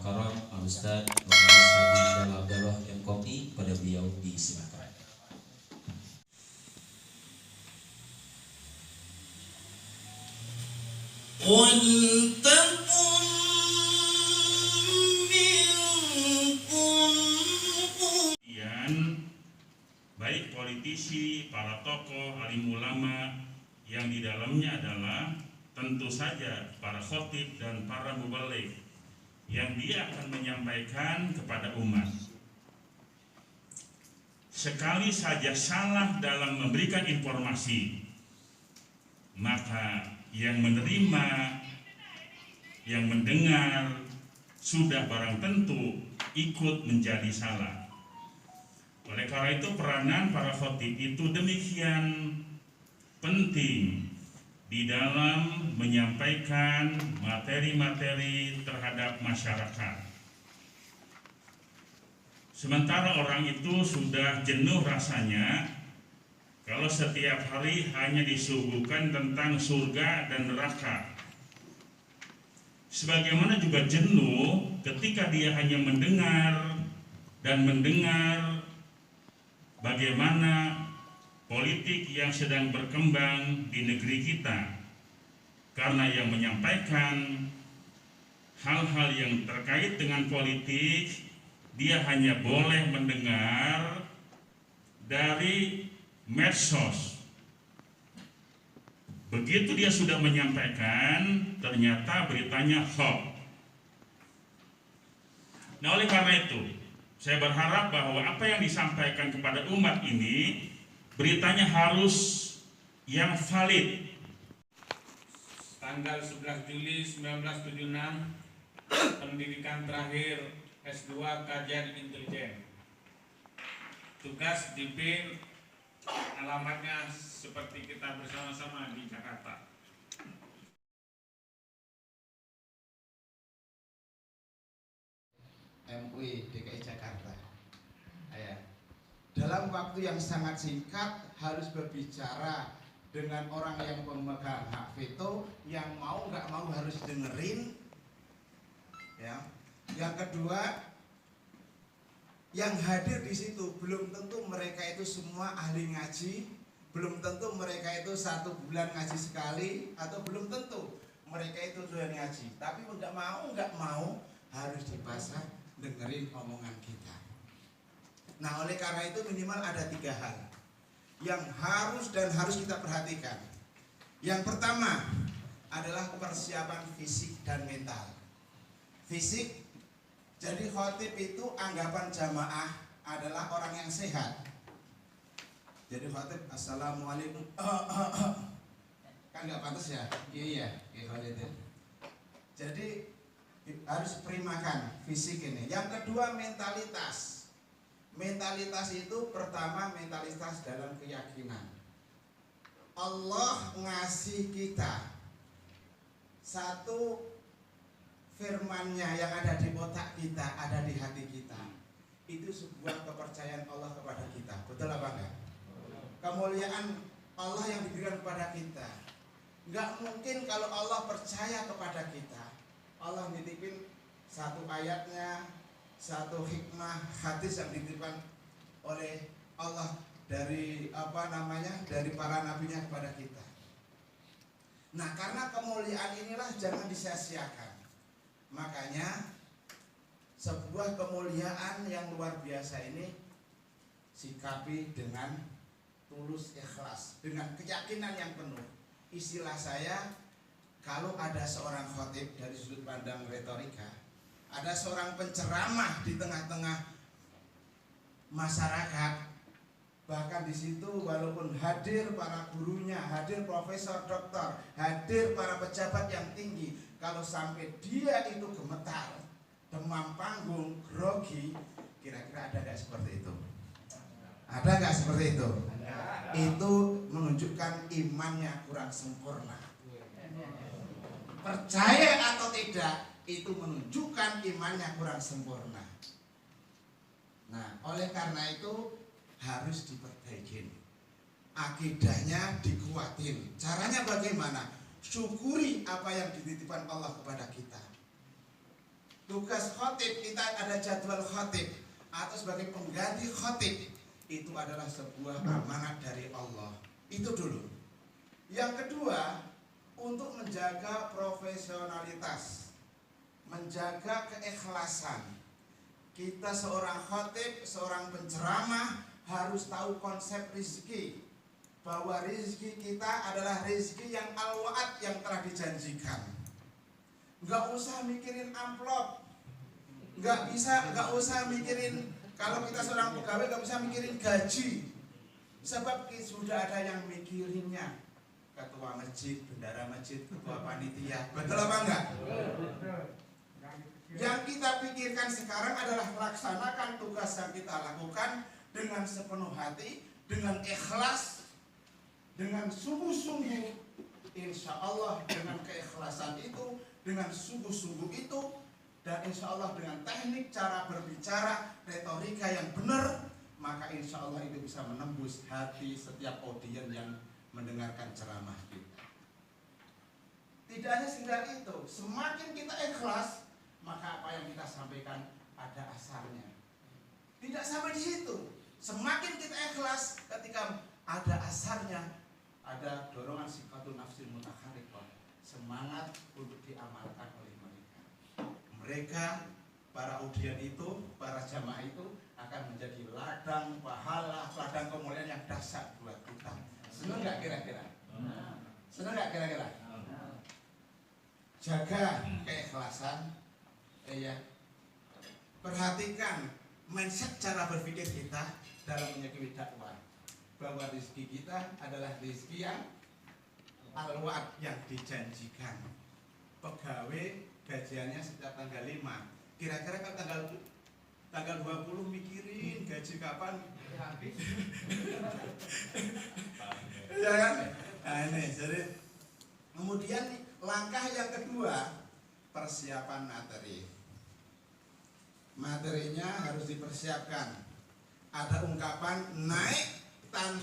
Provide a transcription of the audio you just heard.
Mukarram Al-Ustaz Bapak Haji Dal Abdullah MKOPI, pada beliau disilakan. Baik politisi, para tokoh, alim ulama yang di dalamnya adalah tentu saja para khotib dan para mubaligh yang dia akan menyampaikan kepada umat. Sekali saja salah dalam memberikan informasi, maka yang menerima, yang mendengar sudah barang tentu ikut menjadi salah. Oleh karena itu peranan para khotib itu demikian penting di dalam menyampaikan materi-materi terhadap masyarakat. Sementara orang itu sudah jenuh rasanya kalau setiap hari hanya disuguhkan tentang surga dan neraka. Sebagaimana juga jenuh ketika dia hanya mendengar bagaimana politik yang sedang berkembang di negeri kita, karena yang menyampaikan hal-hal yang terkait dengan politik dia hanya boleh mendengar dari medsos. Begitu dia sudah menyampaikan, ternyata beritanya hoax. Nah, oleh karena itu saya berharap bahwa apa yang disampaikan kepada umat ini beritanya harus yang valid. Tanggal 11 Juli 1976, pendidikan terakhir S2 Kajian Intelijen. Tugas di PIN, alamatnya seperti kita bersama-sama di Jakarta. MUI DKI Jakarta. Dalam waktu yang sangat singkat harus berbicara dengan orang yang pemegang hak veto, yang mau nggak mau harus dengerin. Ya. Yang kedua, yang hadir di situ belum tentu mereka itu semua ahli ngaji, belum tentu mereka itu 1 bulan ngaji sekali, atau belum tentu mereka itu doyan ngaji. Tapi nggak mau harus dipasang dengerin omongan kita. Nah, oleh karena itu minimal ada 3 hal yang harus kita perhatikan. Yang pertama adalah persiapan fisik dan mental. Fisik, jadi khotib itu anggapan jamaah adalah orang yang sehat. Jadi khotib assalamualaikum, kan nggak pantas ya? Iya khotib. Jadi harus primakan fisik ini. Yang kedua mentalitas. Mentalitas itu pertama mentalitas dalam keyakinan. Allah ngasih kita satu firman-Nya yang ada di otak kita, ada di hati kita. Itu sebuah kepercayaan Allah kepada kita. Betul apa enggak? Kemuliaan Allah yang diberikan kepada kita. Enggak mungkin kalau Allah percaya kepada kita, Allah nitipin satu ayatnya, satu hikmah hadis yang dititipkan oleh Allah dari dari para nabinya kepada kita. Nah, karena kemuliaan inilah jangan disia-siakan. Makanya sebuah kemuliaan yang luar biasa ini sikapi dengan tulus ikhlas, dengan keyakinan yang penuh. Istilah saya, kalau ada seorang khotib dari sudut pandang retorika, ada seorang penceramah di tengah-tengah masyarakat, bahkan di situ walaupun hadir para gurunya, hadir profesor, doktor, hadir para pejabat yang tinggi, kalau sampai dia itu gemetar, demam panggung, grogi, kira-kira ada nggak seperti itu? Ada nggak seperti itu? Itu menunjukkan imannya kurang sempurna. Percaya atau tidak, itu menunjukkan imannya kurang sempurna. Nah, oleh karena itu harus diperbaiki. Akidahnya dikuatin. Caranya bagaimana? Syukuri apa yang dititipkan Allah kepada kita. Tugas khotib, kita ada jadwal khotib atau sebagai pengganti khotib, itu adalah sebuah amanat dari Allah. Itu dulu. Yang kedua, untuk menjaga profesionalitas, menjaga keikhlasan. Kita seorang khotib, seorang penceramah harus tahu konsep rizki, bahwa rizki kita adalah rizki yang al-wa'ad, yang telah dijanjikan. Nggak usah mikirin amplop, nggak usah mikirin, kalau kita seorang pegawai nggak bisa mikirin gaji, sebab sudah ada yang mikirinnya. Ketua masjid, bendara masjid, ketua panitia, betul apa enggak? Yang kita pikirkan sekarang adalah laksanakan tugas yang kita lakukan dengan sepenuh hati, dengan ikhlas, dengan sungguh-sungguh. Insya Allah dengan keikhlasan itu, dengan sungguh-sungguh itu, dan insya Allah dengan teknik cara berbicara, retorika yang benar, maka insya Allah itu bisa menembus hati setiap audien yang mendengarkan ceramah kita. Tidak hanya sekedar itu, semakin kita ikhlas, maka apa yang kita sampaikan ada asarnya. Tidak sampai di situ. Semakin kita ikhlas, ketika ada asarnya, ada dorongan sifatun nafsil mutakharifah, semangat untuk diamalkan oleh mereka. Mereka, para audien itu, para jamaah itu akan menjadi ladang pahala, ladang kemuliaan yang dahsyat buat kita. Senang nggak kira-kira? Senang nggak kira-kira? Jaga keikhlasan, ya. Perhatikan mindset cara berpikir kita dalam menyikapi dakwah, bahwa rezeki kita adalah rezeki yang al-wa'ad, yang dijanjikan. Pegawai gajiannya setiap tanggal 5. Kira-kira kan tanggal 20 mikirin gaji kapan habis. Ya kan? Nah ini, jadi kemudian langkah yang kedua, persiapan materi. Materinya harus dipersiapkan. Ada ungkapan naik tanpa